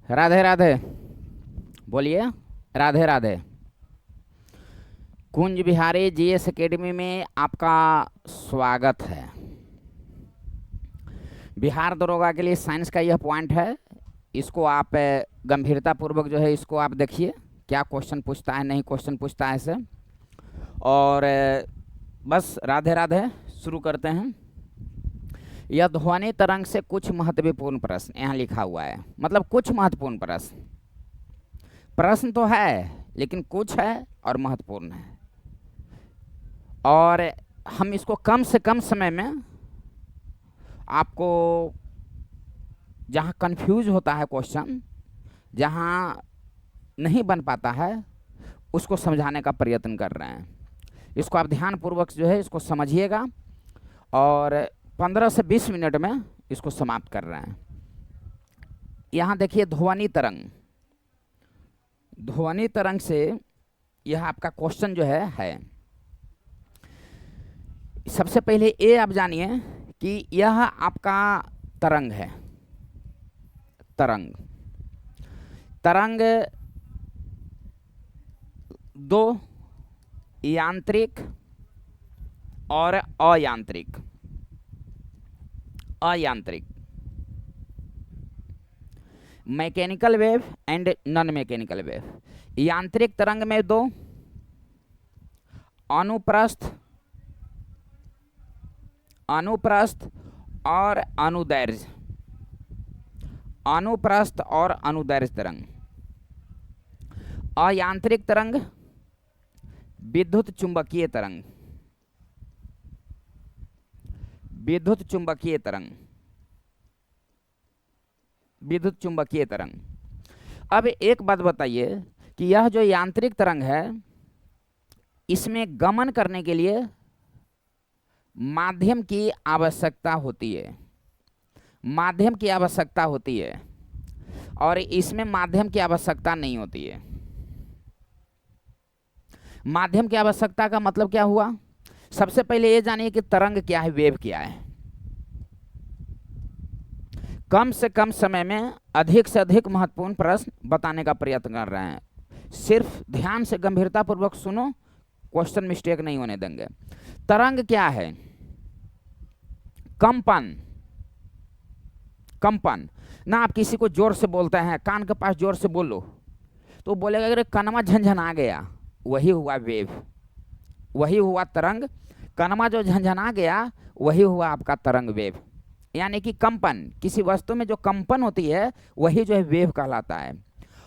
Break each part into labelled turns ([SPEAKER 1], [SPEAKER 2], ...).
[SPEAKER 1] राधे राधे। बोलिए। Radhe Radhe. Kunj Bihari GS academy में आपका स्वागत है। बिहार दरोगा के लिए साइंस का यह पॉइंट है, इसको आप गंभीरता पूर्वक जो है इसको आप देखिए, क्या क्वेश्चन पूछता है, नहीं क्वेश्चन पूछता है इसे। और बस राधे राधे, शुरू करते हैं। यह ध्वनि तरंग से कुछ महत्वपूर्ण प्रश्न यहाँ लिखा हुआ है, मतलब कुछ महत्वपूर्ण प्रश्न। प्रश्न तो है लेकिन कुछ है और महत्वपूर्ण है, और हम इसको कम से कम समय में आपको जहाँ कंफ्यूज होता है क्वेश्चन, जहाँ नहीं बन पाता है, उसको समझाने का प्रयत्न कर रहे हैं। इसको आप ध्यानपूर्वक जो है इसको समझिएगा और 15 से 20 मिनट में इसको समाप्त कर रहे हैं। यहाँ देखिए ध्वनि तरंग। ध्वनि तरंग से यह आपका क्वेश्चन जो है। सबसे पहले ये आप जानिए कि यह आपका तरंग है। तरंग तरंग दो यांत्रिक और अयांत्रिक। अयांत्रिक mechanical wave and non mechanical wave. यांत्रिक तरंग में दो, अनुप्रस्थ अनुप्रस्थ और अनुदैर्घ्य। अनुप्रस्थ और अनुदैर्घ्य तरंग। अयांत्रिक तरंग विद्युत चुंबकीय तरंग। विद्युत चुंबकीय तरंग। विद्युत चुंबकीय तरंग। अब एक बात बताइए कि यह जो यांत्रिक तरंग है, इसमें गमन करने के लिए माध्यम की आवश्यकता होती है। माध्यम की आवश्यकता होती है और इसमें माध्यम की आवश्यकता नहीं होती है। माध्यम की आवश्यकता का मतलब क्या हुआ? सबसे पहले ये जानिए कि तरंग क्या है, वेव क्या है। कम से कम समय में अधिक से अधिक महत्वपूर्ण प्रश्न बताने का प्रयत्न कर रहे हैं। सिर्फ ध्यान से गंभीरता पूर्वक सुनो, क्वेश्चन मिस्टेक नहीं होने देंगे। तरंग क्या है? कंपन। कंपन ना, आप किसी को जोर से बोलते हैं, कान के पास जोर से बोलो तो बोलेगा अगर कनमा झंझना गया, वही हुआ वेव, वही हुआ तरंग। कनमा जो झंझना गया वही हुआ आपका तरंग, वेव। यानी कि कंपन, किसी वस्तु में जो कंपन होती है वही जो है वेव कहलाता है।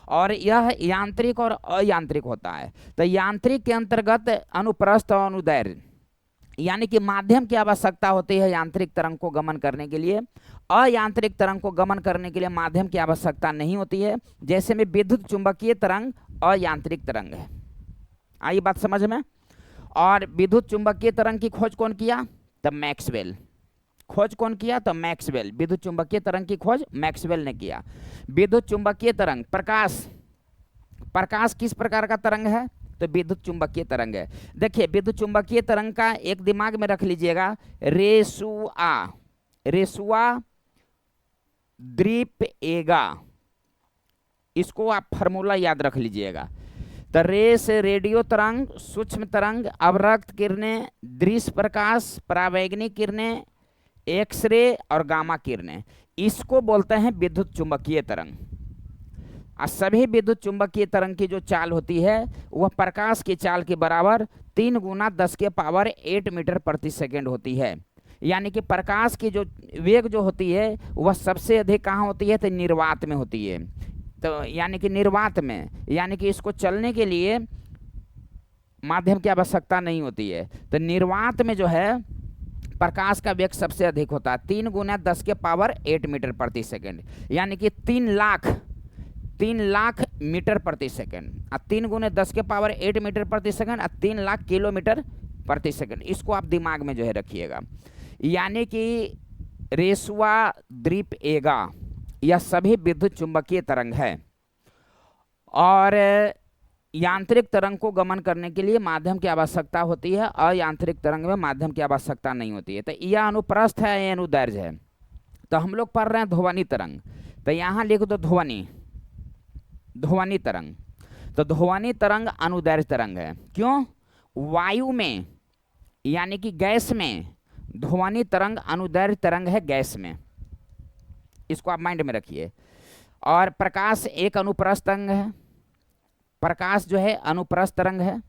[SPEAKER 1] और यह यांत्रिक और अयांत्रिक होता है। तो यांत्रिक के अंतर्गत अनुप्रस्थ और अनुदैर्घ्य, यानी कि माध्यम की आवश्यकता होती है यांत्रिक तरंग को गमन करने के लिए। अयांत्रिक तरंग को गमन करने के लिए माध्यम की आवश्यकता नहीं होती है। जैसे में विद्युत चुंबकीय तरंग अयांत्रिक तरंग है। आई बात समझ में? और विद्युत चुंबकीय तरंग की खोज कौन किया? तब मैक्सवेल। खोज कौन किया? तो मैक्सवेल। विद्युत चुंबकीय तरंग की खोज मैक्सवेल ने किया। विद्युत चुंबकीय तरंग, प्रकाश। प्रकाश किस प्रकार का तरंग है? तो विद्युत चुंबकीय तरंग है। देखिए विद्युत चुंबकीय तरंग का एक दिमाग में रख लीजिएगा, रेसुआ। रेसुआ द्वीप एगा, इसको आप फार्मूला याद रख लीजिएगा। तो रे से रेडियो तरंग, सूक्ष्म तरंग, अवरक्त किरणें, दृश्य प्रकाश, परावैंगनिक किरणें, एक्सरे और गामा किरणें, इसको बोलते हैं विद्युत चुंबकीय तरंग। और सभी विद्युत चुंबकीय तरंग की जो चाल होती है वह प्रकाश की चाल के बराबर 3 गुना 10⁸ मीटर प्रति सेकेंड होती है। यानी कि प्रकाश की जो वेग जो होती है वह सबसे अधिक कहाँ होती है? तो निर्वात में होती है। तो यानी कि निर्वात में, यानी कि इसको चलने के लिए माध्यम की आवश्यकता नहीं होती है। तो निर्वात में जो है प्रकाश का वेग सबसे अधिक होता है, 3 गुना 10⁸ मीटर प्रति सेकेंड, यानी कि 3 लाख मीटर प्रति सेकेंड। 3 गुने 10⁸ मीटर प्रति सेकेंड और 3 लाख किलोमीटर प्रति सेकेंड, इसको आप दिमाग में जो है रखिएगा। यानी कि रेसुआ द्वीप एगा, यह सभी विद्युत चुंबकीय तरंग है। और यांत्रिक तरंग को गमन करने के लिए माध्यम की आवश्यकता होती है, अयांत्रिक तरंग में माध्यम की आवश्यकता नहीं होती है। तो यह अनुप्रस्थ है, यह अनुदैर्घ्य है। तो हम लोग पढ़ रहे हैं ध्वनि तरंग, तो यहाँ लिख दो ध्वनि। ध्वनि तरंग। तो ध्वनि तरंग अनुदैर्घ्य तरंग है। क्यों? वायु में यानी कि गैस में ध्वनि तरंग अनुदैर्घ्य तरंग है गैस में, इसको आप माइंड में रखिए। और प्रकाश एक अनुप्रस्थ तरंग है, प्रकाश जो है अनुप्रस्थ तरंग है।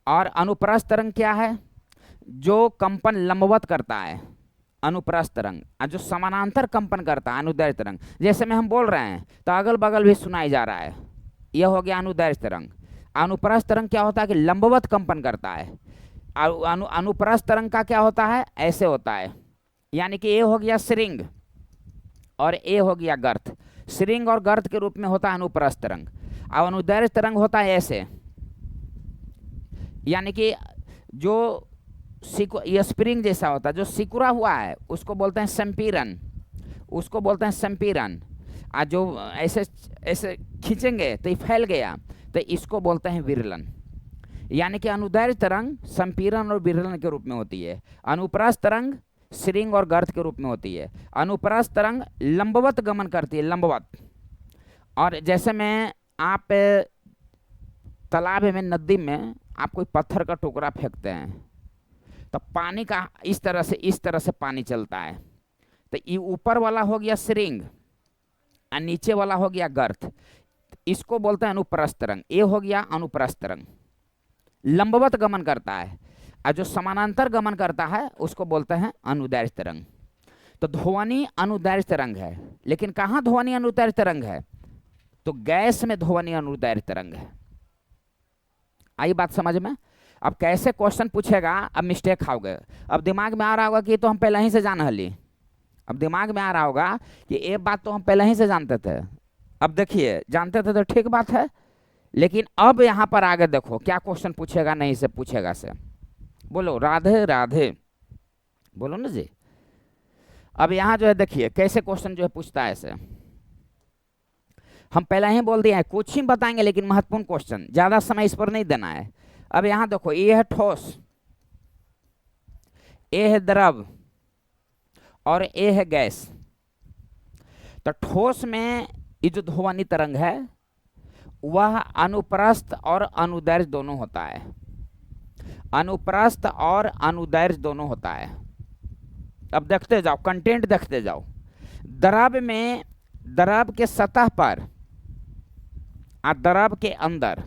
[SPEAKER 1] और अनुप्रस्थ तरंग क्या है? जो कंपन लंबवत करता है, अनुप्रस्थ तरंग। और जो समानांतर कंपन करता है अनुदैर्घ्य तरंग। जैसे में हम बोल रहे हैं तो अगल बगल भी सुनाई जा रहा है, यह हो गया अनुदैर्घ्य तरंग। अनुप्रस्थ तरंग क्या होता है कि लंबवत कंपन करता है। अनुप्रस्थ तरंग का क्या होता है? ऐसे होता है, यानी कि ये हो गया श्रृंग और ये हो गया गर्त। श्रृंग और गर्त के रूप में होता है अनुप्रस्थ तरंग। और अनुदैर्घ्य तरंग होता है ऐसे, यानी कि जो ये स्प्रिंग जैसा होता है, जो सिकुड़ा हुआ है उसको बोलते हैं संपीड़न, उसको बोलते हैं संपीड़न। और जो ऐसे ऐसे खींचेंगे तो ये फैल गया, तो इसको बोलते हैं विरलन। यानी कि अनुदैर्घ्य तरंग संपीड़न और विरलन के रूप में होती है। अनुप्रस्थ तरंग श्रृंग और गर्त के रूप में होती है। अनुप्रस्थ तरंग लंबवत गमन करती है, लंबवत। और जैसे में आप तालाब में, नदी में आप कोई पत्थर का टुकड़ा फेंकते हैं तो पानी का इस तरह से पानी चलता है। तो ये ऊपर वाला हो गया श्रृंग और नीचे वाला हो गया गर्त, इसको बोलते हैं अनुप्रस्थ तरंग। ये हो गया अनुप्रस्थ तरंग, लंबवत गमन करता है। और जो समानांतर गमन करता है उसको बोलते हैं अनुदैर्घ्य तरंग। तो ध्वनि अनुदैर्घ्य तरंग है। लेकिन कहाँ ध्वनि अनुदैर्घ्य तरंग है? तो गैस में ध्वनि अनुदैर्घ्य तरंग है। आई बात समझ में? अब कैसे क्वेश्चन पूछेगा, अब मिस्टेक खाओगे। अब दिमाग में आ रहा होगा कि तो हम पहले ही से जान हली। अब दिमाग में आ रहा होगा कि ये बात तो हम पहले ही से जानते थे। अब देखिए, जानते थे तो ठीक बात है, लेकिन अब यहाँ पर आगे देखो क्या क्वेश्चन पूछेगा, नहीं से पूछेगा से। बोलो राधे राधे, बोलो ना जी। अब यहाँ जो है देखिए कैसे क्वेश्चन जो है पूछता है ऐसे। हम पहले ही बोल दिए हैं, कुछ ही बताएंगे लेकिन महत्वपूर्ण क्वेश्चन, ज्यादा समय इस पर नहीं देना है। अब यहाँ देखो, ये है ठोस, ये है द्रव और ये है गैस। तो ठोस में ये जो ध्वनि तरंग है वह अनुप्रस्थ और अनुदैर्घ्य दोनों होता है, अनुप्रस्थ और अनुदैर्घ्य दोनों होता है। अब देखते जाओ, कंटेंट देखते जाओ। द्रव में, द्रव के सतह पर और द्रव के अंदर।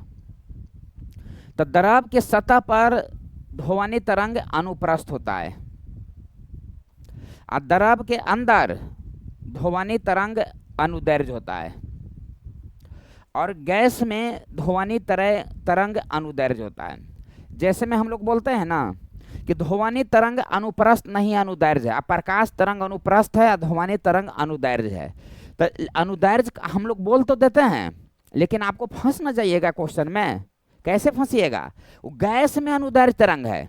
[SPEAKER 1] तो द्रव के सतह पर ध्वनि तरंग अनुप्रस्थ होता है और द्रव के अंदर ध्वनि तरंग अनुदैर्घ्य होता है। और गैस में ध्वनि तरंग अनुदैर्घ्य होता है। जैसे में हम लोग बोलते हैं ना कि ध्वनि तरंग अनुप्रस्थ नहीं अनुदैर्घ्य है, प्रकाश तरंग अनुप्रस्थ है, ध्वनि तरंग अनुदैर्घ्य है। तो अनुदैर्घ्य हम लोग बोल तो देते हैं, लेकिन आपको फंस ना जाइएगा क्वेश्चन में। कैसे फंसिएगा? वो गैस में अनुदैर्घ्य तरंग है,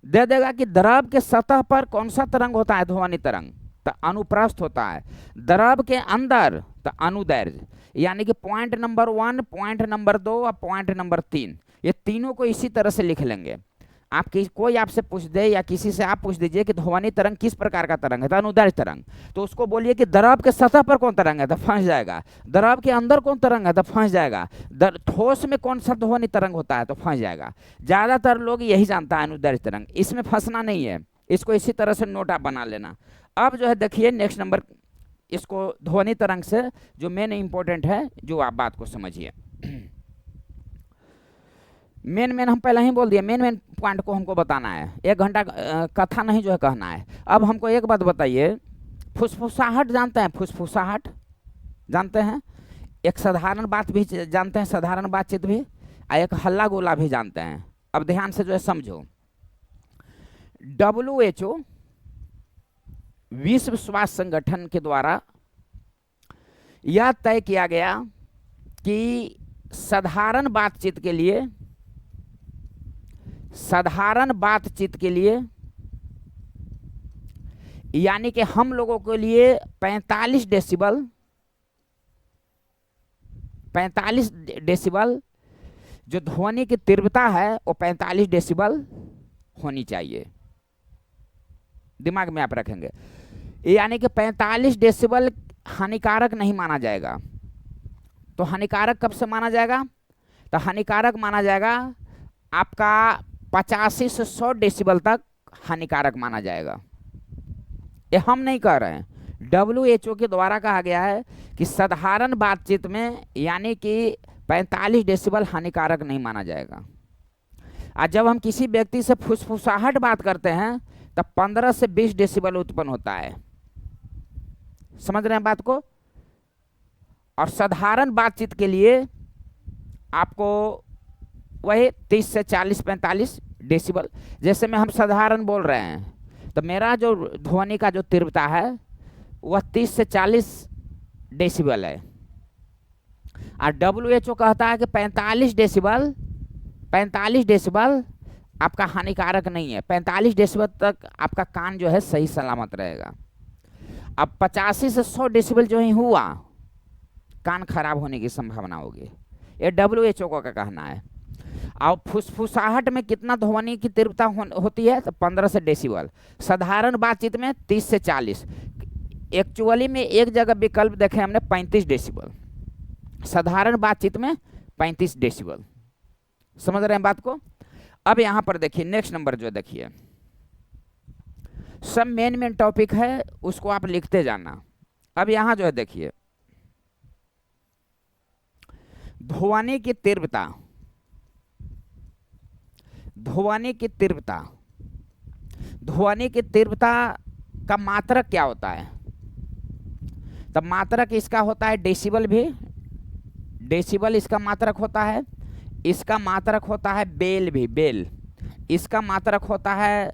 [SPEAKER 1] दे देगा कि द्रव के सतह पर कौन सा तरंग होता है, ध्वनि तरंग, तो अनुप्रस्थ होता है। द्रव के अंदर तो अनुदैर्घ्य। यानी कि पॉइंट नंबर 1, पॉइंट नंबर 2 और पॉइंट नंबर 3, ये तीनों को इसी तरह से लिख लेंगे। आप कोई आपसे पूछ दे या किसी से आप पूछ दीजिए कि ध्वनि तरंग किस प्रकार का तरंग है, तो अनुदैर्घ्य तरंग, तो उसको बोलिए कि द्रव के सतह पर कौन तरंग है, तो फंस जाएगा। द्रव के अंदर कौन तरंग है, तो फंस जाएगा। ठोस में कौन सा ध्वनि तरंग होता है, तो फंस जाएगा। ज्यादातर लोग यही जानता है अनुदैर्घ्य तरंग, इसमें फंसना नहीं है, इसको इसी तरह से नोट आप बना लेना। अब जो है देखिए नेक्स्ट नंबर, इसको ध्वनि तरंग से जो मेन इंपॉर्टेंट है, जो आप बात को समझिए। मेन हम पहले ही बोल दिए, मेन पॉइंट को हमको बताना है। 1 घंटा कथा नहीं जो है कहना है। अब हमको एक बात बताइए, फुसफुसाहट जानते हैं? फुसफुसाहट जानते हैं? एक साधारण बात भी जानते हैं, साधारण बातचीत भी, और एक हल्ला गोला भी जानते हैं। अब ध्यान से जो है समझो। WHO विश्व स्वास्थ्य संगठन के द्वारा यह तय किया गया कि साधारण बातचीत के लिए यानी कि हम लोगों के लिए 45 डेसिबल जो ध्वनि की तीव्रता है वो 45 डेसिबल होनी चाहिए। दिमाग में आप रखेंगे, यानी कि 45 डेसिबल हानिकारक नहीं माना जाएगा। तो हानिकारक कब से माना जाएगा? तो हानिकारक माना जाएगा आपका 85 से 100 डेसिबल तक हानिकारक माना जाएगा। ये हम नहीं कह रहे हैं, WHO के द्वारा कहा गया है कि साधारण बातचीत में यानी कि 45 डेसिबल हानिकारक नहीं माना जाएगा। और जब हम किसी व्यक्ति से फुसफुसाहट बात करते हैं तब 15 से 20 डेसिबल उत्पन्न होता है। समझ रहे हैं बात को? और साधारण बातचीत के लिए आपको वही 30 से 40-45 डेसिबल। जैसे में हम साधारण बोल रहे हैं तो मेरा जो ध्वनि का जो तीव्रता है वह 30 से 40 डेसिबल है, और WHO कहता है कि 45 डेसिबल आपका हानिकारक नहीं है। 45 डेसिबल तक आपका कान जो है सही सलामत रहेगा। अब 85 से 100 डेसिबल जो ही हुआ, कान खराब होने की संभावना होगी। ये WHO का कहना है। अब फुसफुसाहट में कितना ध्वनि की तीव्रता होती है? तो 15 से डेसिबल। साधारण बातचीत में 30 से 40। एक्चुअली में एक जगह विकल्प देखे हमने 35 डेसिबल, साधारण बातचीत में 35 डेसिबल। समझ रहे हैं बात को? अब यहां पर देखिए नेक्स्ट नंबर जो देखिए, सब मेन टॉपिक है, उसको आप लिखते जाना। अब यहां जो है देखिए, ध्वनि की तीव्रता, ध्वनि की तीव्रता, ध्वनि की तीव्रता का मात्रक क्या होता है? तब मात्रक इसका होता है डेसिबल भी, डेसिबल इसका मात्रक होता है। इसका मात्रक होता है बेल भी, बेल। इसका मात्रक होता है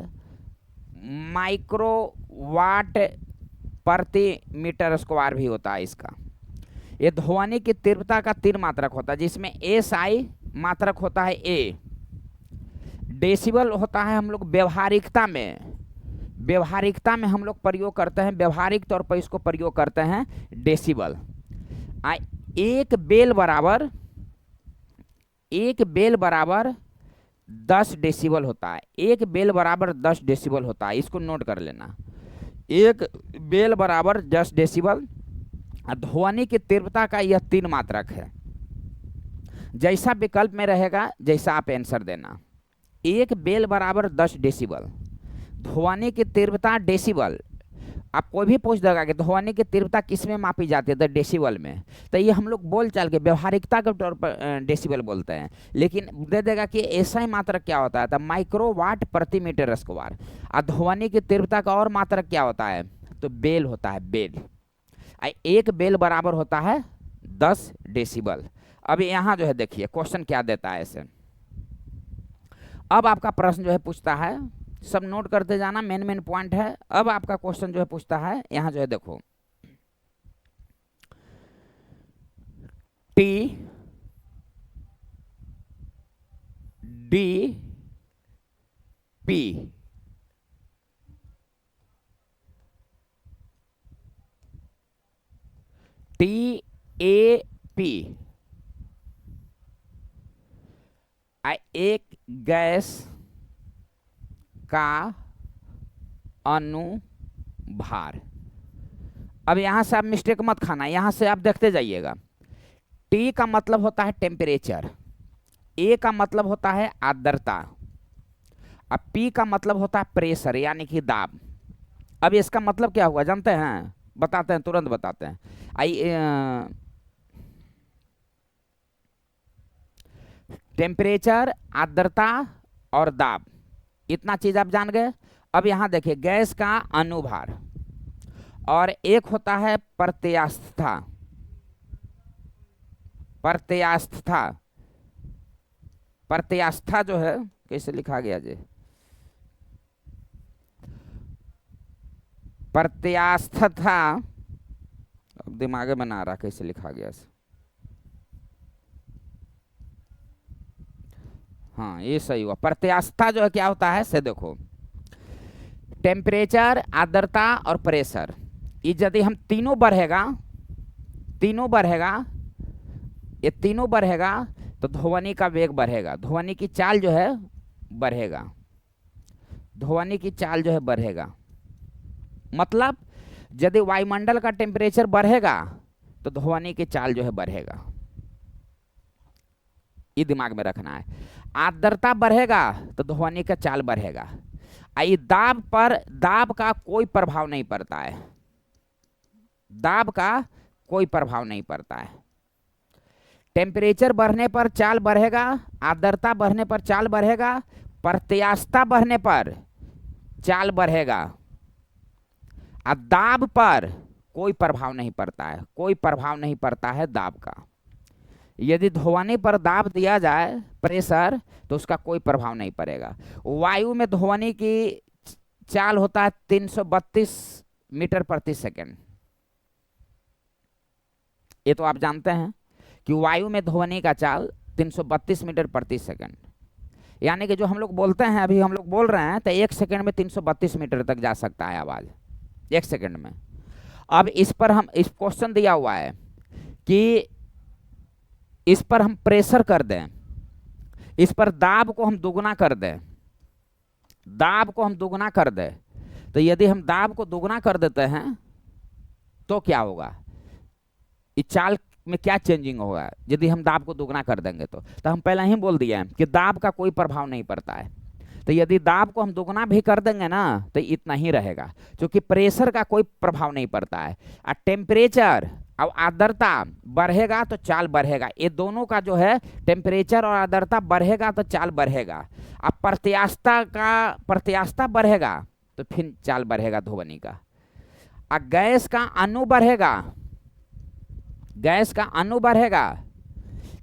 [SPEAKER 1] माइक्रोवाट प्रति मीटर स्क्वायर भी होता है इसका। ये ध्वनि की तीव्रता का 3 मात्रक होता है, जिसमें SI मात्रक होता है A। डेसिबल होता है हम लोग व्यवहारिकता में हम लोग प्रयोग करते हैं, व्यवहारिक तौर पर इसको प्रयोग करते हैं डेसिबल। एक बेल बराबर 10 डेसिबल होता है। एक बेल बराबर 10 डेसिबल होता है, इसको नोट कर लेना। एक बेल बराबर 10 डेसिबल। ध्वनि की तीव्रता का यह 3 मात्रक है। जैसा विकल्प में रहेगा जैसा आप आंसर देना। एक बेल बराबर 10 डेसिबल, ध्वनि की तीव्रता डेसिबल। आप कोई भी पूछ देगा कि ध्वनि की तीव्रता किस में मापी जाती है? तो डेसिबल में। तो ये हम लोग बोल चाल के व्यवहारिकता के तौर पर डेसिबल बोलते हैं, लेकिन दे देगा कि ऐसा ही मात्रक क्या होता है? तो माइक्रोवाट प्रति मीटर स्क्वायर। और ध्वनि की तीव्रता का और मात्रक क्या होता है? तो बेल होता है, बेल। एक बेल बराबर होता है 10 डेसिबल। अब यहाँ जो है देखिए क्वेश्चन क्या देता है ऐसे। अब आपका प्रश्न जो है पूछता है, सब नोट करते जाना, मेन पॉइंट है। अब आपका क्वेश्चन जो है पूछता है, यहां जो है देखो, T D P TAP एक गैस का अनुभार। अब यहां से आप मिस्टेक मत खाना, यहां से आप देखते जाइएगा। T का मतलब होता है टेम्परेचर, A का मतलब होता है आर्द्रता, अब P का मतलब होता है प्रेशर यानी कि दाब। अब इसका मतलब क्या हुआ जानते हैं? बताते हैं, तुरंत बताते हैं। टेम्परेचर, आर्द्रता और दाब, इतना चीज आप जान गए। अब यहां देखिए गैस का अनुभार, और एक होता है प्रत्यास्थता। प्रत्यास्थता, प्रत्यास्था जो है कैसे लिखा गया जी? प्रत्यास्थता, अब दिमाग में ना आ रहा कैसे लिखा गया। हाँ ये सही हुआ। प्रत्यास्था जो है क्या होता है से देखो, टेम्परेचर, आर्द्रता और प्रेशर, ये यदि हम तीनों बढ़ेगा, ये तीनों बढ़ेगा तो ध्वनि का वेग बढ़ेगा, ध्वनि की चाल जो है बढ़ेगा, ध्वनि की चाल जो है बढ़ेगा। मतलब यदि वायुमंडल का टेम्परेचर बढ़ेगा तो ध्वनि की चाल जो है बढ़ेगा। ये दिमाग में रखना है। आर्द्रता बढ़ेगा तो ध्वनि का चाल बढ़ेगा। आई दाब का कोई प्रभाव नहीं पड़ता है, दाब का कोई प्रभाव नहीं पड़ता है। टेम्परेचर बढ़ने पर चाल बढ़ेगा, आर्द्रता बढ़ने पर चाल बढ़ेगा, प्रत्यास्थता बढ़ने पर चाल बढ़ेगा। और दाब पर कोई प्रभाव नहीं पड़ता है, कोई प्रभाव नहीं पड़ता है दाब का। यदि ध्वनि पर दाब दिया जाए प्रेशर तो उसका कोई प्रभाव नहीं पड़ेगा। वायु में ध्वनि की चाल होता है 332 मीटर प्रति सेकंड। ये तो आप जानते हैं कि वायु में ध्वनि का चाल 332 मीटर प्रति सेकंड, यानी कि जो हम लोग बोलते हैं, अभी हम लोग बोल रहे हैं तो 1 सेकंड में 332 मीटर तक जा सकता है आवाज, 1 सेकंड में। अब इस पर हम इस क्वेश्चन दिया हुआ है कि इस पर हम प्रेशर कर दें, इस पर दाब को हम दुगना कर दें, दाब को हम दुगना कर दें, तो यदि हम दाब को दुगना कर देते हैं तो क्या होगा, इस चाल में क्या चेंजिंग होगा यदि हम दाब को दुगना कर देंगे। तो हम पहले ही बोल दिए हैं कि दाब का कोई प्रभाव नहीं पड़ता है। तो यदि दाब को हम दुगना भी कर देंगे ना तो इतना ही रहेगा, क्योंकि प्रेशर का कोई प्रभाव नहीं पड़ता है। और टेम्परेचर और आर्द्रता बढ़ेगा तो चाल बढ़ेगा, ये दोनों का जो है टेम्परेचर और आर्द्रता बढ़ेगा तो चाल बढ़ेगा। अब प्रत्यास्थता बढ़ेगा तो फिर चाल बढ़ेगा ध्वनि का। और गैस का अणु बढ़ेगा, गैस का अणु बढ़ेगा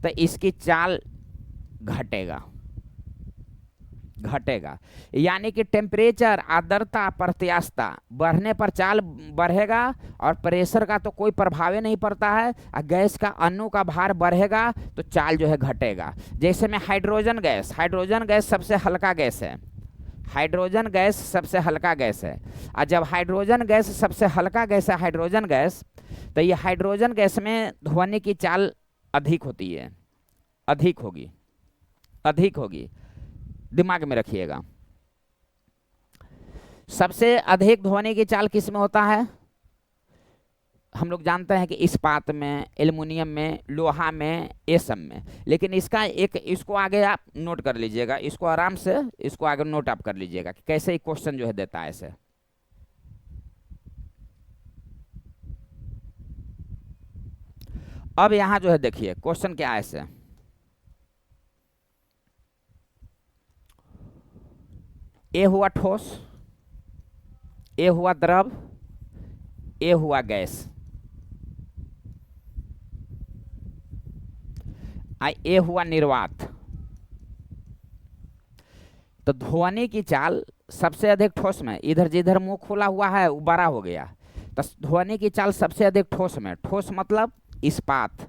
[SPEAKER 1] तो इसकी चाल घटेगा, घटेगा। यानी कि टेम्परेचर, आर्द्रता, प्रत्यास्थता बढ़ने पर चाल बढ़ेगा और प्रेशर का तो कोई प्रभाव नहीं पड़ता है। और गैस का अणु का भार बढ़ेगा तो चाल जो है घटेगा। जैसे में हाइड्रोजन गैस, हाइड्रोजन गैस सबसे हल्का गैस है, हाइड्रोजन गैस सबसे हल्का गैस है। और जब हाइड्रोजन गैस सबसे हल्का गैस है, हाइड्रोजन गैस, तो ये हाइड्रोजन गैस में ध्वनि की चाल अधिक होती है, अधिक होगी, अधिक होगी, दिमाग में रखिएगा। सबसे अधिक ध्वनि की चाल किस में होता है, हम लोग जानते हैं कि इस्पात में, एल्युमिनियम में, लोहा में, ये सब में। लेकिन इसका एक, इसको आगे आप नोट कर लीजिएगा, इसको आराम से इसको आगे नोट आप कर लीजिएगा कि कैसे क्वेश्चन जो है देता है ऐसे। अब यहां जो है देखिए क्वेश्चन क्या है ऐसे, ए हुआ ठोस, ए हुआ द्रव, ए हुआ गैस, ए हुआ निर्वात। तो ध्वनि की चाल सबसे अधिक ठोस में, इधर जिधर मुंह खुला हुआ है वो बड़ा हो गया, तो ध्वनि की चाल सबसे अधिक ठोस में, ठोस मतलब इस्पात,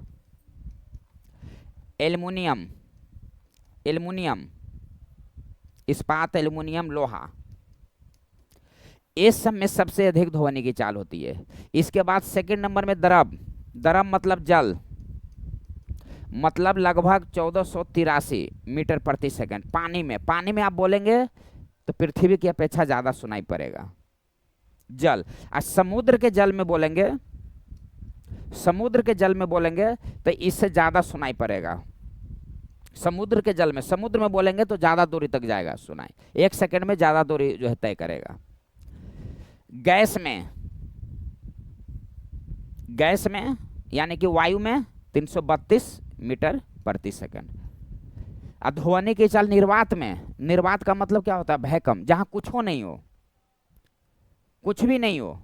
[SPEAKER 1] एल्युमिनियम, एल्युमिनियम, इस्पात, एल्युमिनियम, लोहा, इस सब में सबसे अधिक ध्वनि की चाल होती है। इसके बाद सेकंड नंबर में द्रव, द्रव मतलब जल, मतलब लगभग 1483 मीटर प्रति सेकंड। पानी में, पानी में आप बोलेंगे तो पृथ्वी की अपेक्षा ज्यादा सुनाई पड़ेगा जल। और समुद्र के जल में बोलेंगे, समुद्र के जल में बोलेंगे तो इससे ज्यादा सुनाई पड़ेगा। समुद्र के जल में, समुद्र में बोलेंगे तो ज्यादा दूरी तक जाएगा सुनाई, 1 सेकंड में ज्यादा दूरी जो है तय करेगा। गैस में, गैस में यानी कि वायु में 332 मीटर प्रति सेकंड। ध्वनि की चाल निर्वात में, निर्वात का मतलब क्या होता है, वैक्यूम, जहां कुछ हो नहीं हो, कुछ भी नहीं हो,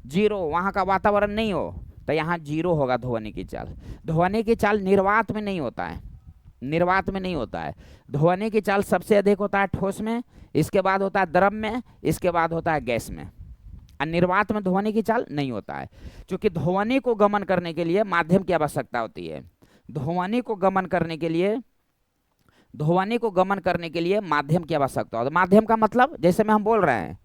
[SPEAKER 1] जीरो, वहां का वातावरण नहीं हो, तो यहाँ जीरो होगा ध्वनि की चाल। ध्वनि की चाल निर्वात में नहीं होता है, निर्वात में नहीं होता है। ध्वनि की चाल सबसे अधिक होता है ठोस में, इसके बाद होता है द्रव में, इसके बाद होता है गैस में। और निर्वात में ध्वनि की चाल नहीं होता है, क्योंकि ध्वनि को गमन करने के लिए माध्यम की आवश्यकता होती है। ध्वनि को गमन करने के लिए, ध्वनि को गमन करने के लिए माध्यम की आवश्यकता होती है। माध्यम का मतलब जैसे में हम बोल रहे हैं,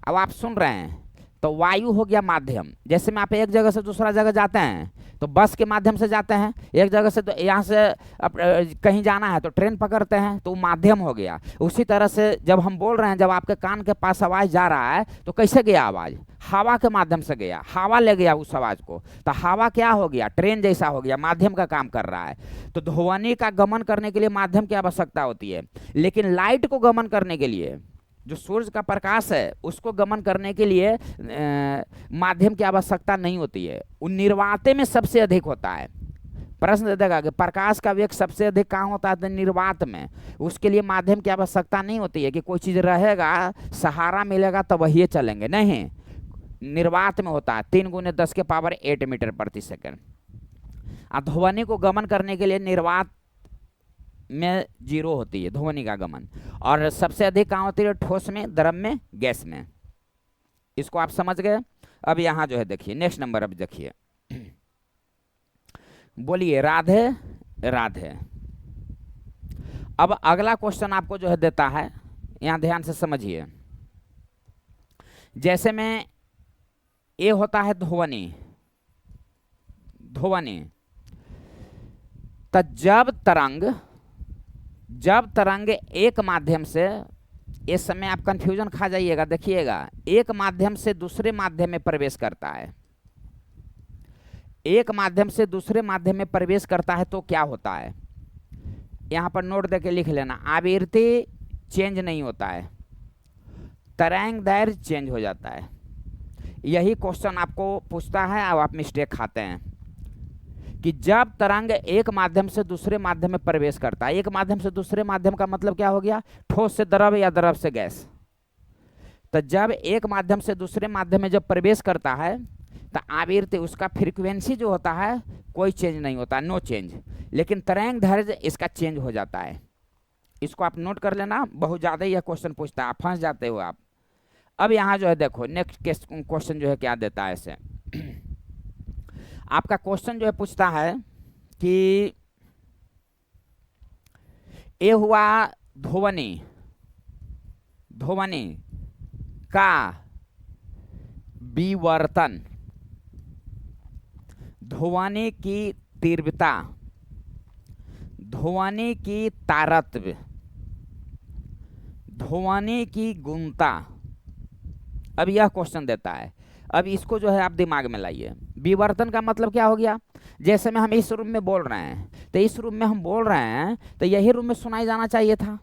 [SPEAKER 1] अब आप सुन रहे हैं, तो वायु हो गया माध्यम। जैसे में आप एक जगह से दूसरा जगह जाते हैं तो बस के माध्यम से जाते हैं एक जगह से, तो यहाँ से कहीं जाना है तो ट्रेन पकड़ते हैं, तो माध्यम हो गया। उसी तरह से जब हम बोल रहे हैं, जब आपके कान के पास आवाज जा रहा है तो कैसे गया आवाज? हवा के माध्यम से गया, हवा ले गया उस आवाज को, तो हवा क्या हो गया? ट्रेन जैसा हो गया, माध्यम का काम कर रहा है। तो ध्वनि का गमन करने के लिए माध्यम की आवश्यकता होती है, लेकिन लाइट को गमन करने के लिए, जो सूर्य का प्रकाश है उसको गमन करने के लिए माध्यम की आवश्यकता नहीं होती है। वो निर्वाते में सबसे अधिक होता है। प्रश्न देगा कि प्रकाश का वेग सबसे अधिक कहाँ होता है? तो निर्वात में। उसके लिए माध्यम की आवश्यकता नहीं होती है कि कोई चीज रहेगा, सहारा मिलेगा तब वही चलेंगे, नहीं, निर्वात में होता है। 3 × 10⁸ मीटर प्रति सेकंड। ध्वनि को गमन करने के लिए निर्वात में 0 होती है ध्वनि का गमन, और सबसे अधिक कहाँ होती है? ठोस में, द्रव में, गैस में। इसको आप समझ गए। अब यहाँ जो है देखिए नेक्स्ट नंबर, अब देखिए, बोलिए राधे राधे। अब अगला क्वेश्चन आपको जो है देता है, यहाँ ध्यान से समझिए। जैसे में ये होता है ध्वनि, ध्वनि, तो जब तरंग एक माध्यम से, इस समय आप कंफ्यूजन खा जाइएगा, देखिएगा, एक माध्यम से दूसरे माध्यम में प्रवेश करता है, एक माध्यम से दूसरे माध्यम में प्रवेश करता है तो क्या होता है? यहां पर नोट देके लिख लेना। आवृत्ति चेंज नहीं होता है, तरंग दैर्घ्य चेंज हो जाता है। यही क्वेश्चन आपको पूछता है और आप मिस्टेक खाते हैं कि जब तरंग एक माध्यम से दूसरे माध्यम में प्रवेश करता है, एक माध्यम से दूसरे माध्यम का मतलब क्या हो गया? ठोस से द्रव या द्रव से गैस। तो जब एक माध्यम से दूसरे माध्यम में जब प्रवेश करता है तो आवृत्ति, उसका फ्रीक्वेंसी जो होता है कोई चेंज नहीं होता, नो चेंज, लेकिन तरंग दैर्घ्य इसका चेंज हो जाता है। इसको आप नोट कर लेना, बहुत ज़्यादा यह क्वेश्चन पूछता है, आप फंस जाते हो आप। अब यहाँ जो है देखो नेक्स्ट क्वेश्चन जो है क्या देता है इसे। आपका क्वेश्चन जो है पूछता है कि ये हुआ ध्वनि, ध्वनि का विवर्तन, ध्वनि की तीव्रता, ध्वनि की तारतम्य, ध्वनि की गुणता। अब यह क्वेश्चन देता है। अब इसको जो है आप दिमाग में लाइए। विवर्तन का मतलब क्या हो गया? जैसे में हम इस रूम में बोल रहे हैं, तो इस रूम में हम बोल रहे हैं तो यही रूम में सुनाई जाना चाहिए था,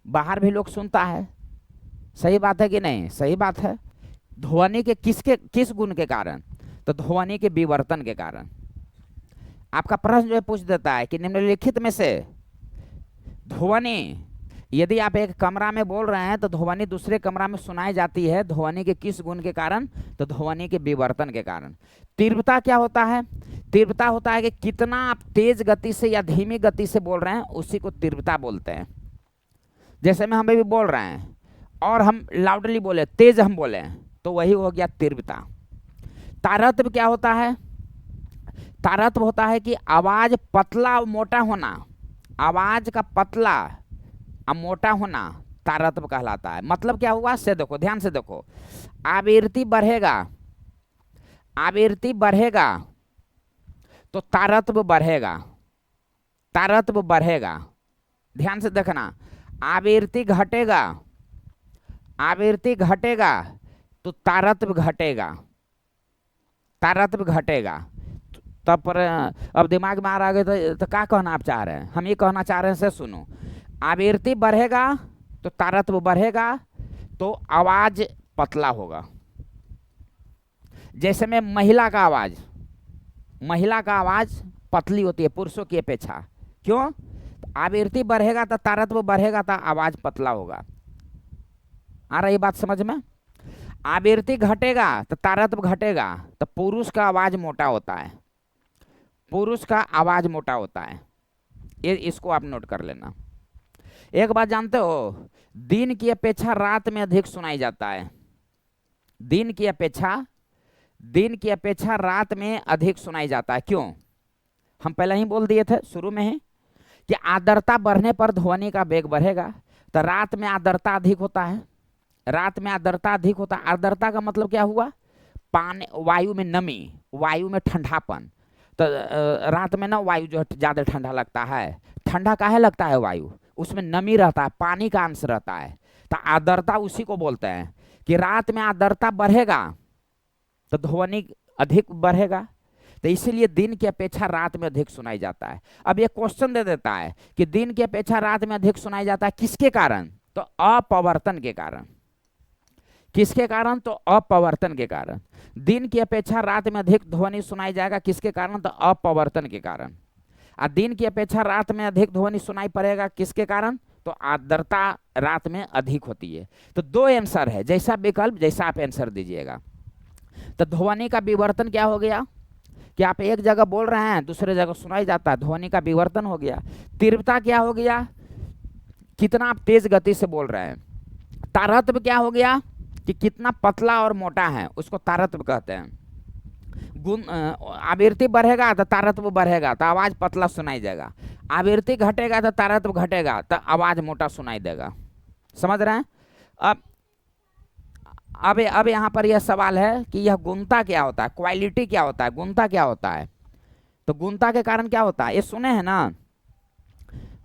[SPEAKER 1] बाहर भी लोग सुनता है, सही बात है कि नहीं? सही बात है। ध्वनि के किस गुण के कारण? तो ध्वनि के विवर्तन के कारण। आपका प्रश्न जो है पूछ देता है कि निम्नलिखित में से ध्वनि, यदि आप एक कमरा में बोल रहे हैं तो ध्वनि दूसरे कमरा में सुनाई जाती है, ध्वनि के किस गुण के कारण? तो ध्वनि के विवर्तन के कारण। तीव्रता क्या होता है? तीव्रता होता है कि कितना आप तेज गति से या धीमी गति से बोल रहे हैं, उसी को तीव्रता बोलते हैं। जैसे में हम भी बोल रहे हैं और हम लाउडली बोले, तेज हम बोले, तो वही हो गया तीव्रता। तारतम्य क्या होता है? तारतम्य होता है कि आवाज पतला और मोटा होना, आवाज का पतला और मोटा होना तारतम्य कहलाता है। मतलब क्या हुआ से देखो, ध्यान से देखो, आवृत्ति बढ़ेगा, आवृत्ति बढ़ेगा तो तारतम्य बढ़ेगा, तारतम्य बढ़ेगा। ध्यान से देखना, आवृत्ति घटेगा, आवृत्ति घटेगा तो तारतम्य घटेगा, तारतम्य घटेगा। तब पर अब दिमाग में आ रहा है तो क्या कहना आप चाह रहे हैं? हम ये कहना चाह रहे हैं से सुनो, आवृत्ति बढ़ेगा तो तारतम्य बढ़ेगा तो आवाज पतला होगा। जैसे में महिला का आवाज, महिला का आवाज पतली होती है पुरुषों की अपेक्षा। क्यों? आवृत्ति बढ़ेगा तो तारतम्य बढ़ेगा तो आवाज पतला होगा। आ रही बात समझ में? आवृत्ति घटेगा तो तारतम्य घटेगा, तो पुरुष का आवाज मोटा होता है, पुरुष का आवाज मोटा होता है। ये इसको आप नोट कर लेना। एक बात जानते हो, दिन की अपेक्षा रात में अधिक सुनाई जाता है, दिन की अपेक्षा रात में अधिक सुनाई जाता है। क्यों? हम पहले ही बोल दिए थे शुरू में ही कि आर्द्रता बढ़ने पर ध्वनि का वेग बढ़ेगा, तो रात में आर्द्रता अधिक होता है, रात में आर्द्रता अधिक होता है। आर्द्रता का मतलब क्या हुआ? पानी, वायु में नमी, वायु में ठंडापन। तो रात में ना वायु जो है ज़्यादा ठंडा लगता है। ठंडा काहे लगता है वायु? उसमें नमी रहता है, पानी का अंश रहता है। तो आर्द्रता उसी को बोलते हैं कि रात में आर्द्रता बढ़ेगा तो ध्वनि अधिक बढ़ेगा, तो इसीलिए दिन की अपेक्षा रात में अधिक सुनाई जाता है। अब ये क्वेश्चन दे देता है कि दिन की अपेक्षा रात में अधिक सुनाई जाता है किसके कारण? तो अपवर्तन के कारण। किसके कारण? तो अपवर्तन के कारण। दिन की अपेक्षा रात में अधिक ध्वनि सुनाई जाएगा किसके कारण? तो अपवर्तन के कारण। और दिन की अपेक्षा रात में अधिक ध्वनि सुनाई पड़ेगा किसके कारण? तो आर्द्रता रात में अधिक होती है। तो दो आंसर है, जैसा विकल्प जैसा आप आंसर दीजिएगा। तो ध्वनि का विवर्तन क्या हो गया कि आप एक जगह बोल रहे हैं दूसरे जगह सुनाई जाता है, ध्वनि का विवर्तन हो गया। तीव्रता क्या हो गया? कितना आप तेज गति से बोल रहे हैं। तारतम्य क्या हो गया कि कितना पतला और मोटा है, उसको तारतम्य कहते हैं। गुण आवृत्ति बढ़ेगा तो तारतम्य बढ़ेगा, तो आवाज पतला सुनाई देगा। आवृत्ति घटेगा तो तारतम्य घटेगा, तो आवाज मोटा सुनाई देगा। समझ रहे हैं? अब यहाँ पर यह सवाल है कि यह गुणता क्या होता है, क्वालिटी क्या होता है, गुणता क्या होता है। तो गुणता के कारण क्या होता है, ये सुने हैं ना,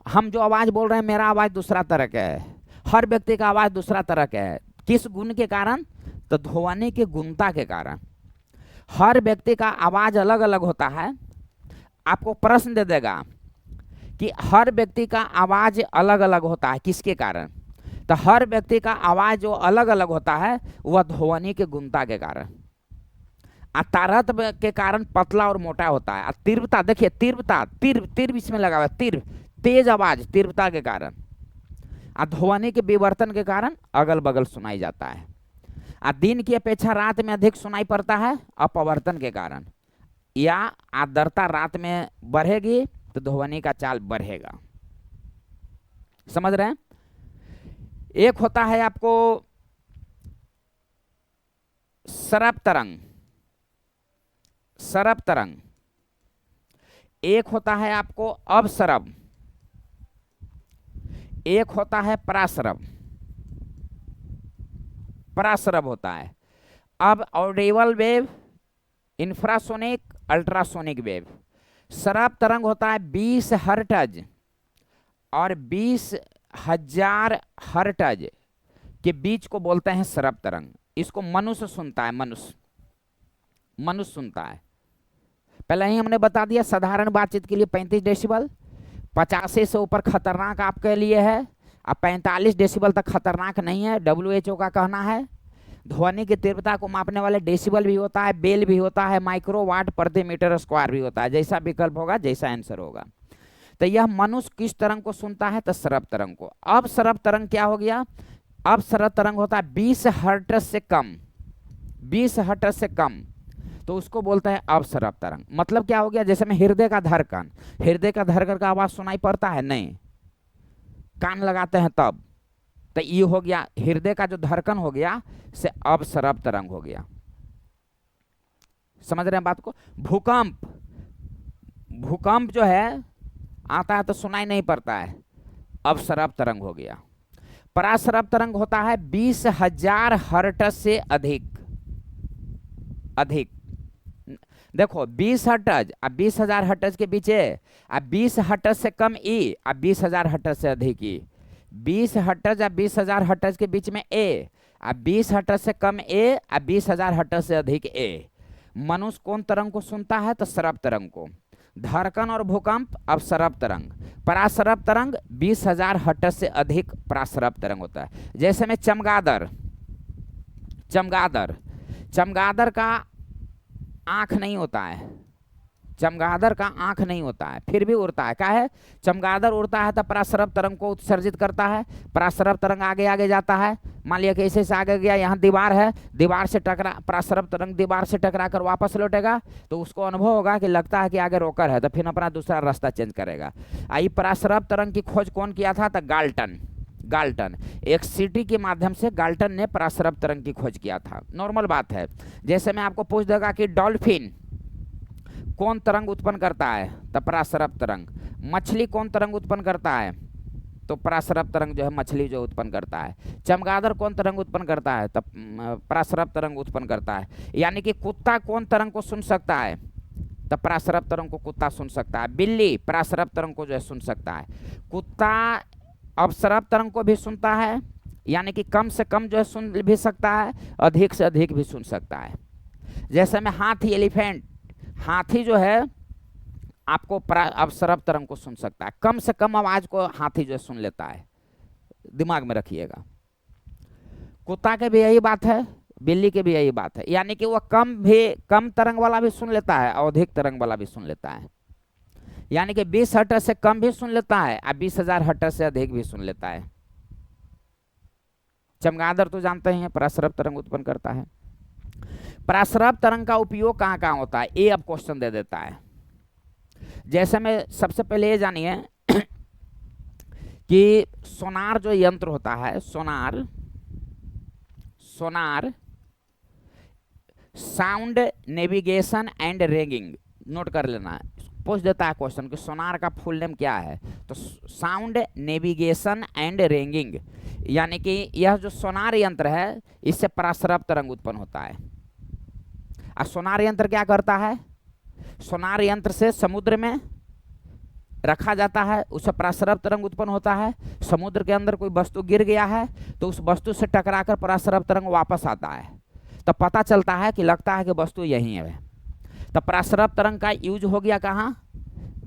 [SPEAKER 1] हम जो आवाज बोल रहे हैं, मेरा आवाज दूसरा तरह का है, हर व्यक्ति का आवाज दूसरा तरह का है। किस गुण के कारण? तो ध्वनि के गुणता के कारण। हर व्यक्ति का आवाज अलग अलग होता है। आपको प्रश्न दे देगा कि हर व्यक्ति का आवाज अलग अलग होता है किसके कारण? तो हर व्यक्ति का आवाज जो अलग अलग होता है वह ध्वनि के गुणता के कारण। तारतम्य के कारण पतला और मोटा होता है। तीव्रता देखिए, तीव्रता तीव्र इसमें लगा हुआ, तीव्र तेज आवाज तीव्रता के कारण। ध्वनि के विवर्तन के कारण अगल बगल सुनाई जाता है। दिन की अपेक्षा रात में अधिक सुनाई पड़ता है अपवर्तन के कारण, या आर्द्रता रात में बढ़ेगी तो ध्वनि का चाल बढ़ेगा। समझ रहे हैं? एक होता है आपको सरब तरंग, सरब तरंग। एक होता है आपको अवसरब, एक होता है परासरब। परासरब होता है अब audible wave, infrasonic, ultrasonic wave. सरब तरंग होता है 20 हर्ट्ज और 20,000 हर्ट्ज के बीच को बोलते हैं सरब तरंग। इसको मनुष्य सुनता है, मनुष्य सुनता है। पहले ही हमने बता दिया, साधारण बातचीत के लिए 35 डेसिबल, 85 से ऊपर खतरनाक आपके लिए है। अब 45 डेसिबल तक खतरनाक नहीं है, WHO का कहना है। ध्वनि की तीव्रता को मापने वाले डेसिबल भी होता है, बेल भी होता है, माइक्रोवाट प्रति मीटर स्क्वायर भी होता है। जैसा विकल्प होगा जैसा आंसर होगा। तो यह मनुष्य किस तरंग को सुनता है? तो सरब तरंग को। अब सरब तरंग क्या हो गया? अब सरब तरंग होता है 20 हर्ट्ज से कम, 20 हर्ट्ज से कम, तो उसको बोलता है अवसरब तरंग। मतलब क्या हो गया? जैसे में हृदय का धड़कन, हृदय का धड़कन का आवाज सुनाई पड़ता है? नहीं, कान लगाते हैं तब। तो ये हो गया हृदय का जो धड़कन हो गया से अवसरब तरंग हो गया। समझ रहे हैं बात को? भूकंप, भूकंप जो है आता है तो सुनाई नहीं पड़ता है, अवसरब तरंग हो गया। परासरब तरंग होता है 20,000 हर्ट्ज से अधिक। देखो 20 हर्ट्ज और 20,000 हर्ट्ज के बीच है, अब 20 हर्ट्ज से कम ई और 20,000 हर्ट्ज से अधिक ई। 20 हर्ट्ज और 20,000 हर्ट्ज के बीच में ए, अब 20 हर्ट्ज से कम ए और 20,000 हर्ट्ज से अधिक ए। मनुष्य कौन तरंग को सुनता है? तो सरब तरंग को। धड़कन और भूकंप अवसरब तरंग। परासरब तरंग 20,000 हर्ट्ज से अधिक परासरब तरंग होता है। जैसे में चमगादड़, चमगादड़, चमगादड़ का आंख नहीं होता है, चमगादड़ का आंख नहीं होता है, फिर भी उड़ता है। क्या है? चमगादड़ उड़ता है तो परासरब तरंग को उत्सर्जित करता है। परासरब तरंग आगे आगे जाता है। मान लिया कि ऐसे से आगे गया, यहाँ दीवार है, दीवार से टकरा, परासरब तरंग दीवार से टकरा कर वापस लौटेगा, तो उसको अनुभव होगा कि लगता है कि आगे रोकर है, तो फिर अपना दूसरा रास्ता चेंज करेगा। आई परासरब तरंग की खोज कौन किया था? तो गाल्टन। गाल्टन एक सीटी के माध्यम से गाल्टन ने परासरब तरंग की खोज किया था। नॉर्मल बात है। जैसे मैं आपको पूछ देगा कि डॉल्फिन कौन तरंग उत्पन्न करता है? तो परासरब तरंग। मछली कौन तरंग उत्पन्न करता है? तो परासरब तरंग जो है मछली जो उत्पन्न करता है। चमगादड़ कौन तरंग उत्पन्न करता है? तो परासरब तरंग उत्पन्न करता है। यानी कि कुत्ता कौन तरंग को सुन सकता है? तब प्रासरव तरंग को कुत्ता सुन सकता है। बिल्ली प्रासरव तरंग को जो है सुन सकता है। कुत्ता अपसरव तरंग को भी सुनता है, यानी कि कम से कम जो है सुन भी सकता है, अधिक से अधिक भी सुन सकता है। जैसे में हाथी, एलिफेंट, हाथी जो है आपको अपसरव तरंग को सुन सकता है, कम से कम आवाज को हाथी जो है सुन लेता है, दिमाग में रखिएगा। कुत्ता के भी यही बात है, बिल्ली के भी यही बात है, यानी कि वो कम तरंग वाला भी सुन लेता है और अधिक तरंग वाला भी सुन लेता है। यानी कि 20 हर्ट्ज से कम भी सुन लेता है और 20,000 हर्ट्ज से अधिक भी सुन लेता है। चमगादड़ तो जानते हैं प्रासरव तरंग उत्पन्न करता है। प्रासरव तरंग का उपयोग कहाँ कहाँ होता है, ये अब क्वेश्चन दे देता है। जैसे में सबसे पहले ये जानिए कि सोनार जो यंत्र होता है, sonar sound navigation and ranging, note कर लेना। पूछ देता है क्वेश्चन कि सोनार का फुल नेम क्या है, तो साउंड नेविगेशन एंड रेंगिंग, यानी कि यह जो सोनार यंत्र है इससे प्रासरव तरंग उत्पन्न होता है। और सोनार यंत्र क्या करता है, सोनार यंत्र से समुद्र में रखा जाता है, उससे प्रासरव तरंग उत्पन्न होता है। समुद्र के अंदर कोई वस्तु गिर गया है तो उस वस्तु से टकराकर प्रासरव तरंग वापस आता है, तो पता चलता है कि लगता है कि वस्तु यही है। तो प्रासरव तरंग का यूज हो गया कहाँ,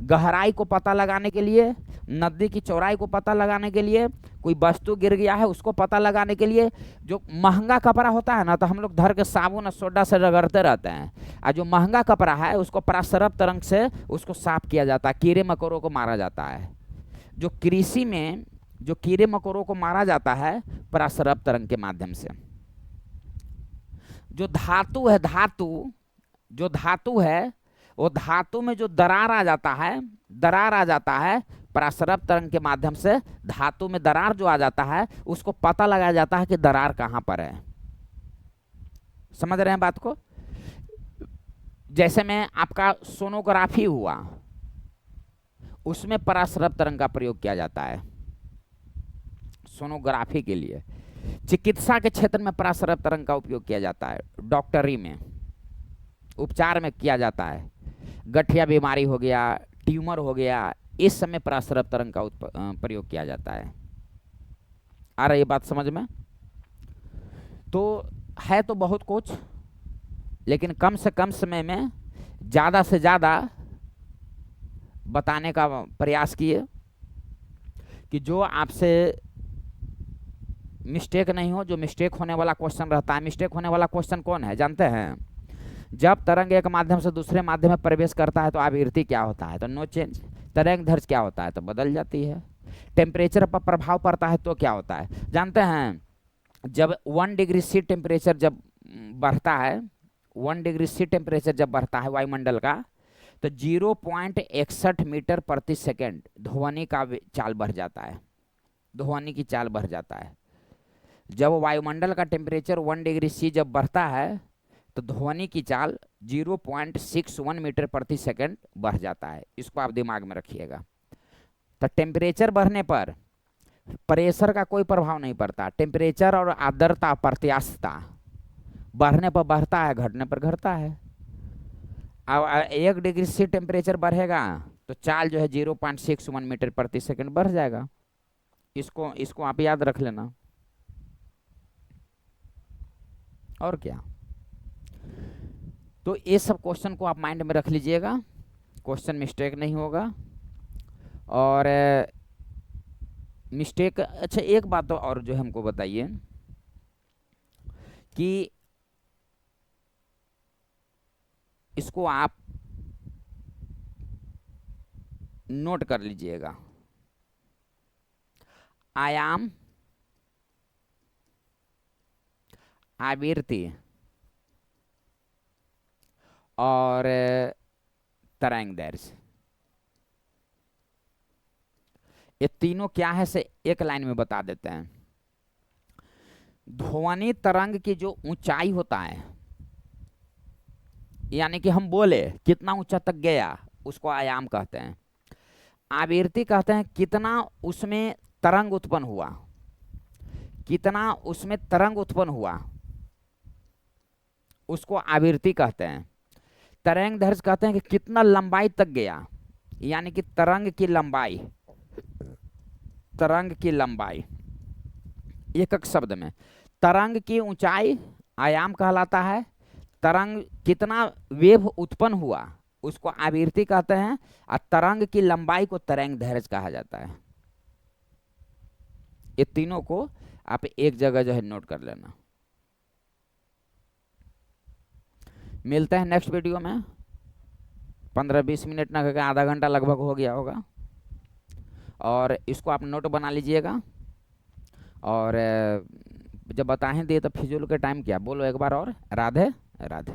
[SPEAKER 1] गहराई को पता लगाने के लिए, नदी की चौड़ाई को पता लगाने के लिए, कोई वस्तु गिर गया है उसको पता लगाने के लिए। जो महंगा कपड़ा होता है ना, तो हम लोग धर के साबुन और सोडा से रगड़ते रहते हैं, और जो महंगा कपड़ा है उसको प्रासरव तरंग से उसको साफ किया जाता है, कीड़े मकोड़ों को मारा जाता है। जो कृषि में जो कीड़े मकोड़ों को मारा जाता है प्रासरव तरंग के माध्यम से। जो धातु है, जो धातु है वो धातु में जो दरार आ जाता है प्रासरव तरंग के माध्यम से। धातु में दरार जो आ जाता है उसको पता लगाया जाता है कि दरार कहां पर है। समझ रहे हैं बात को। जैसे में आपका सोनोग्राफी हुआ, उसमें प्रासरव तरंग का प्रयोग किया जाता है सोनोग्राफी के लिए। चिकित्सा के क्षेत्र में प्रासरव तरंग का उपयोग किया जाता है, डॉक्टरी में उपचार में किया जाता है। गठिया बीमारी हो गया, ट्यूमर हो गया, इस समय प्रासरव तरंग का प्रयोग किया जाता है। आ रही है बात समझ में। तो है तो बहुत कुछ, लेकिन कम से कम समय में ज़्यादा से ज़्यादा बताने का प्रयास किए कि जो आपसे मिस्टेक नहीं हो। जो मिस्टेक होने वाला क्वेश्चन रहता है, मिस्टेक होने वाला क्वेश्चन कौन है जानते हैं, जब तरंग एक माध्यम से दूसरे माध्यम में प्रवेश करता है तो आवृत्ति क्या होता है, तो नो चेंज। तरंग दैर्ध्य क्या होता है, तो बदल जाती है। टेम्परेचर पर प्रभाव पड़ता है तो क्या होता है जानते हैं, जब 1 डिग्री सी टेम्परेचर जब बढ़ता है, 1 डिग्री सी टेम्परेचर जब बढ़ता है वायुमंडल का, तो 0.61 मीटर प्रति सेकेंड ध्वनि का चाल बढ़ जाता है, ध्वनि की चाल बढ़ जाता है। जब वायुमंडल का टेम्परेचर 1 डिग्री सी जब बढ़ता है तो ध्वनि की चाल 0.61 मीटर प्रति सेकंड बढ़ जाता है। इसको आप दिमाग में रखिएगा। तो टेम्परेचर बढ़ने पर प्रेशर का कोई प्रभाव नहीं पड़ता। टेम्परेचर और आर्द्रता, प्रत्यास्थता बढ़ने पर बढ़ता है, घटने पर घटता है। अब 1 डिग्री सी टेम्परेचर बढ़ेगा तो चाल जो है 0.61 मीटर प्रति सेकंड बढ़ जाएगा। इसको आप याद रख लेना। और क्या, तो ये सब क्वेश्चन को आप माइंड में रख लीजिएगा, क्वेश्चन मिस्टेक नहीं होगा। और मिस्टेक, अच्छा एक बात तो और जो हमको बताइए कि इसको आप नोट कर लीजिएगा। आयाम, आवृत्ति और तरंग दैर्ध्य, ये तीनों क्या है से एक लाइन में बता देते हैं। ध्वनि तरंग की जो ऊंचाई होता है, यानी कि हम बोले कितना ऊंचा तक गया, उसको आयाम कहते हैं। आवृत्ति कहते हैं कितना उसमें तरंग उत्पन्न हुआ, कितना उसमें तरंग उत्पन्न हुआ, उसको आवृत्ति कहते हैं। तरंग दैर्घ्य कहते हैं कि कितना लंबाई तक गया, यानी कि तरंग की लंबाई, तरंग की लंबाई एकक शब्द में। तरंग की ऊंचाई आयाम कहलाता है। तरंग कितना वेव उत्पन्न हुआ उसको आवृत्ति कहते हैं, और तरंग की लंबाई को तरंग दैर्घ्य कहा जाता है। ये तीनों को आप एक जगह जो है नोट कर लेना। मिलते हैं नेक्स्ट वीडियो में। 15-20 मिनट ना करके आधा घंटा लगभग हो गया होगा, और इसको आप नोट बना लीजिएगा। और जब बताएं दिए तो फिजूल के टाइम क्या बोलो एक बार और, राधे राधे।